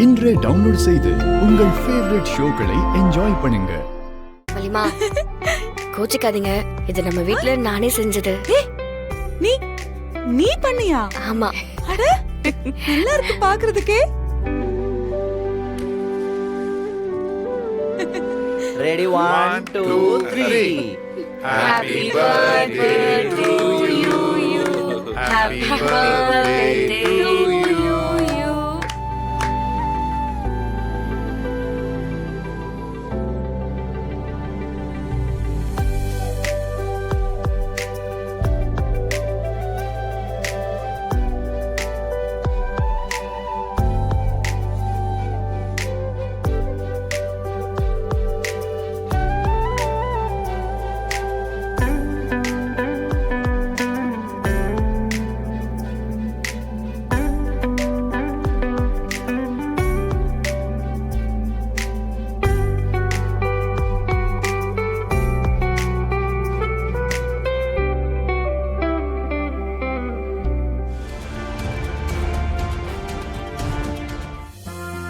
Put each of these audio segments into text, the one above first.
இன்றே டவுன்லோட் செய்து உங்கள் ஃபேவரட் ஷோக்களை என்ஜாய் பண்ணுங்க. வலிமா கோச்சிக்காதீங்க, இது நம்ம வீட்ல நானே செஞ்சது. நீ நீ பண்ணியா? ஆமா. அட நல்லா இருக்கு பாக்குறதுக்கே. Ready, 1, 2, 3. Happy birthday to you. Happy birthday to you.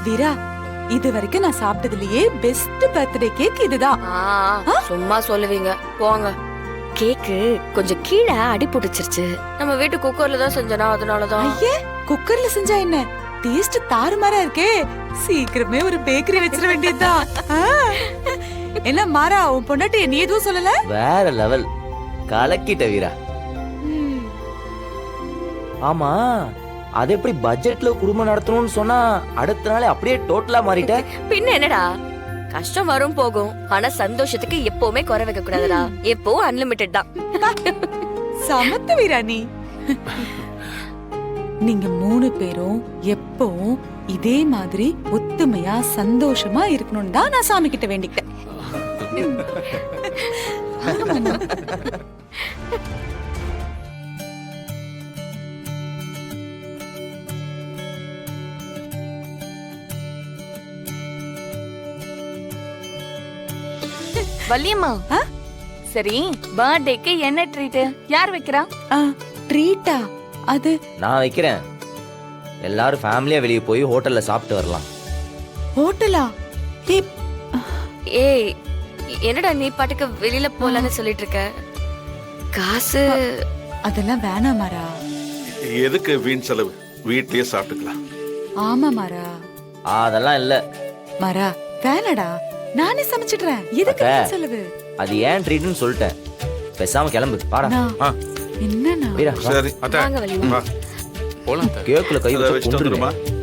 வீரா, இது வரைக்கும் நான் சாப்பிட்டதுலயே பெஸ்ட் பர்த்டே கேக் இதுதான். சும்மா சொல்லுவீங்க போங்க. கேக்கு கொஞ்சம் கீழே அடி பிடிச்சிருச்சு. நம்ம வீட்டு குக்கர்ல தான் செஞ்சனா, அதனாலதான். ஐயே, குக்கர்ல செஞ்சா என்ன டேஸ்ட் தாறுமாறா இருக்கே. சீக்கிரமே ஒரு பேக்கரி வச்சிட வேண்டியதுதான். என்ன மாறா, உன் பொண்டாட்டி நீ எதுவும் சொல்லல? வேற லெவல் கலக்கிட்ட வீரா. ஆமா, அது எப்படி பட்ஜெட்ல குடும்பம் நடத்தணும்னு சொன்னா அடுத்த நாளே அப்படியே டோட்டலா மாறிட்ட? பின்ன என்னடா, கஷ்டம் வரும் போகும், ஆனா சந்தோஷத்துக்கு எப்பவுமே குறை வைக்க கூடாதுடா. எப்பவும் அன்லிமிட்டட் தான். சமத்து வீரா நீ. நீங்க 3 பேரும் எப்பவும் இதே மாதிரி ஒத்துமையா சந்தோஷமா இருக்கணும்னு தான் நான் சாமி கிட்ட வேண்டிக்கிட்டேன். வள்ளியம்மா, சரி பர்த்டேக்கு என்ன ட்ரீட் யார் வைக்கிறா? ட்ரீட்டா? அது நான் வைக்கிறேன். எல்லாரும் ஃபேமிலியா வெளியே போய் ஹோட்டல்ல சாப்பிட்டு வரலாம். ஹோட்டலா? ஏய், என்னடா நீ பாட்டுக்கு வெளியில போலான்னு சொல்லிட்டு இருக்க? காசு அதெல்லாம் வேணாம் மாறா. எதுக்கு வீண் செலவு, வீட்லயே சாப்பிட்டுக்கலாம். ஆமா மாறா. அதெல்லாம் இல்ல மாறா, வேணாடா, நானே சமைச்சிடுறேன். எதுக்கு அக்கா, வீண் செலவு? அது ஏன் ட்ரீட்னு சொல்லிட்டேன். பேசாம கிளம்பு பாடா. என்னண்ணா? வீரா, வா. சரி வாங்க வலிமா. வா. கேக்குல கை இதை வச்சு வச்சுட்டு கொன்றுடுவேன். வந்துருமா?